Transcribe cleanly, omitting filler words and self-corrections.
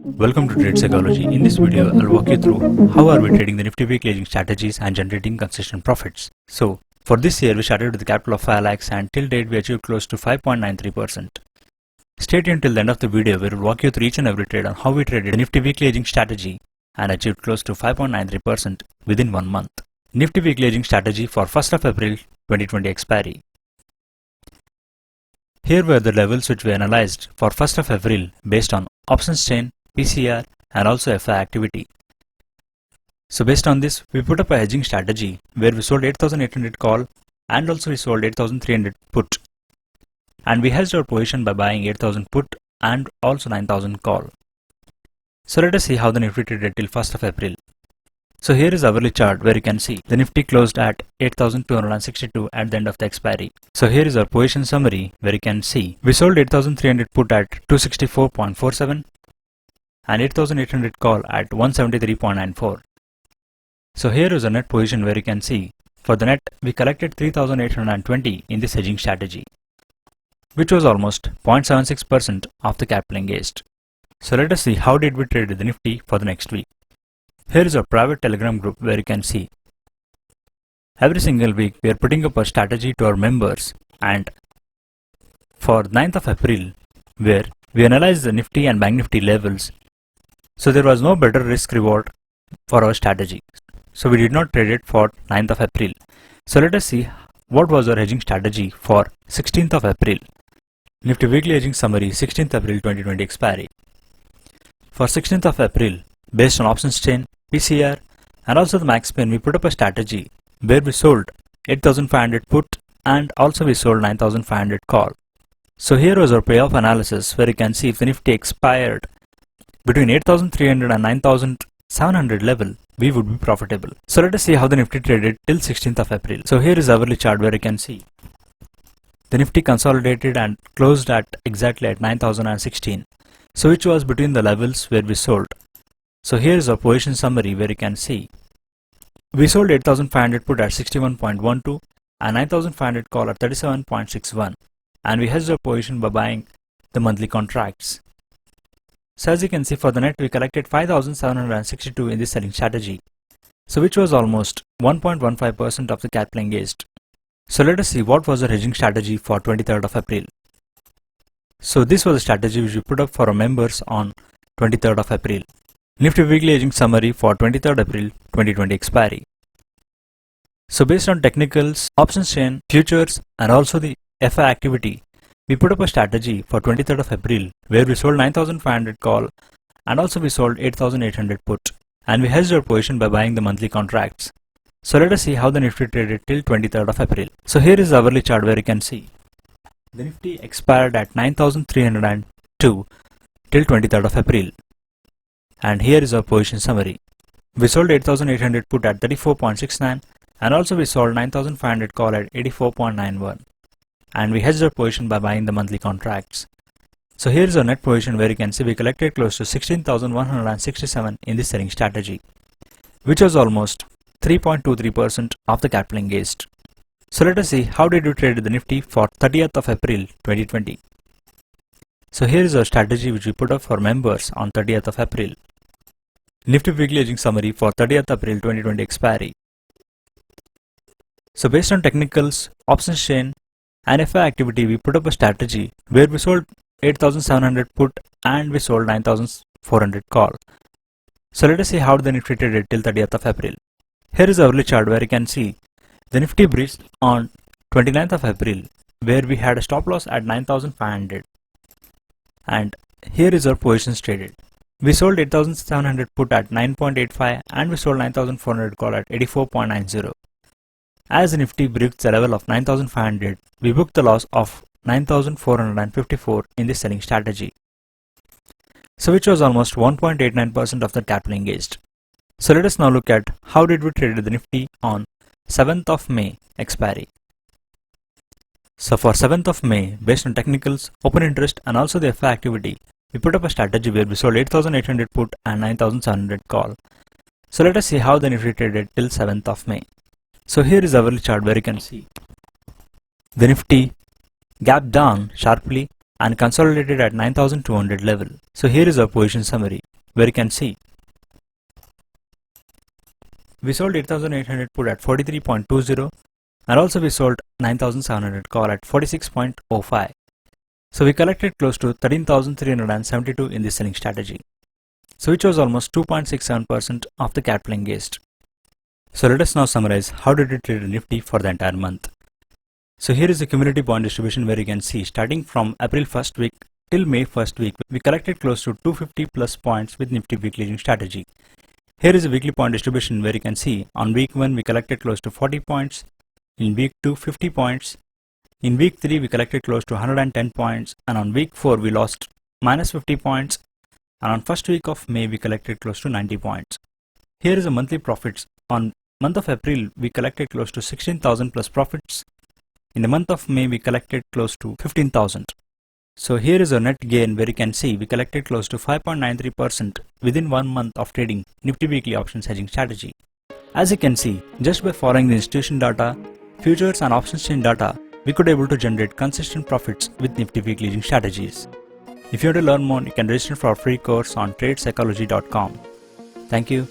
Welcome to Trade Psychology. In this video, I'll walk you through how are we trading the Nifty weekly hedging strategies and generating consistent profits. So, for this year, we started with a capital of 5 lakhs and till date we achieved close to 5.93%. Stay tuned till the end of the video where we'll walk you through each and every trade on how we traded the Nifty weekly hedging strategy and achieved close to 5.93% within 1 month. Nifty weekly hedging strategy for 1st of April 2020 expiry. Here were the levels which we analyzed for 1st of April based on options chain, PCR and also FI activity. So based on this, we put up a hedging strategy where we sold 8,800 call and also we sold 8,300 put. And we hedged our position by buying 8,000 put and also 9,000 call. So let us see how the Nifty traded till 1st of April. So here is hourly chart where you can see the Nifty closed at 8,262 at the end of the expiry. So here is our position summary where you can see we sold 8,300 put at 264.47 and 8,800 call at 173.94. So here is a net position where you can see for the net we collected 3,820 in this hedging strategy, which was almost 0.76% of the capital engaged. So let us see how did we trade the Nifty for the next week. Here is our private Telegram group where you can see every single week we are putting up a strategy to our members, and for 9th of April where we analyzed the Nifty and Bank Nifty levels, so there was no better risk reward for our strategy. So we did not trade it for 9th of April. So let us see what was our hedging strategy for 16th of April. Nifty weekly hedging summary 16th April 2020 expiry. For 16th of April, based on options chain, PCR and also the max pain, we put up a strategy where we sold 8,500 put and also we sold 9,500 call. So here was our payoff analysis where you can see if the Nifty expired between 8,300 and 9,700 level, we would be profitable. So let us see how the Nifty traded till 16th of April. So here is hourly chart where you can see the Nifty consolidated and closed at exactly at 9,016. So which was between the levels where we sold. So here is our position summary where you can see we sold 8,500 put at 61.12 and 9,500 call at 37.61, and we hedged our position by buying the monthly contracts. So as you can see, for the net we collected 5,762 in this selling strategy, so which was almost 1.15% of the capital engaged. So let us see what was our hedging strategy for 23rd of April. So this was a strategy which we put up for our members on 23rd of April. Nifty weekly hedging summary for 23rd April 2020 expiry. So based on technicals, options chain, futures and also the FI activity, we put up a strategy for 23rd of April where we sold 9,500 call and also we sold 8,800 put, and we hedged our position by buying the monthly contracts. So let us see how the Nifty traded till 23rd of April. So here is the hourly chart where you can see the Nifty expired at 9,302 till 23rd of April. And here is our position summary. We sold 8,800 put at 34.69 and also we sold 9,500 call at 84.91. And we hedged our position by buying the monthly contracts. So here is our net position where you can see we collected close to 16,167 in this selling strategy, which was almost 3.23% of the capital engaged. So let us see how did we trade the Nifty for 30th of April 2020. So here is our strategy which we put up for members on 30th of April. Nifty weekly hedging summary for 30th April 2020 expiry. So based on technicals, options chain and FI activity, we put up a strategy where we sold 8,700 put and we sold 9,400 call. So let us see how the Nifty traded till 30th of April. Here is the hourly chart where you can see the Nifty breached on 29th of April where we had a stop loss at 9,500. And here is our positions traded. We sold 8,700 put at 9.85 and we sold 9,400 call at 84.90. As the Nifty breached the level of 9,500, we booked the loss of 9,454 in this selling strategy, so which was almost 1.89% of the capital engaged. So let us now look at how did we trade the Nifty on 7th of May expiry. So for 7th of May, based on technicals, open interest and also the FI activity, we put up a strategy where we sold 8,800 put and 9,700 call. So let us see how the Nifty traded till 7th of May. So here is our chart where you can see the Nifty gapped down sharply and consolidated at 9,200 level. So here is our position summary. where you can see we sold 8800 put at 43.20, and also we sold 9700 call at 46.05. So we collected close to 13,372 in this selling strategy, so which was almost 2.67% of the capital engaged. So let us now summarize how did we trade Nifty for the entire month. So here is the cumulative point distribution, where you can see starting from April 1st week till May 1st week, we collected close to 250 plus points with Nifty weekly hedging strategy. Here is a weekly point distribution, where you can see on week 1 we collected close to 40 points, in week 2 50 points, in week 3 we collected close to 110 points, and on week 4 we lost minus 50 points, and on first week of May we collected close to 90 points. Here is the monthly profits. On month of April we collected close to 16,000 plus profits. In the month of May we collected close to 15,000. So here is a net gain, where you can see we collected close to 5.93% within 1 month of trading Nifty weekly options hedging strategy. As you can see, just by following the institution data, futures and options chain data, we could able to generate consistent profits with Nifty weekly hedging strategies. If you want to learn more, you can register for our free course on tradepsychology.com. Thank you.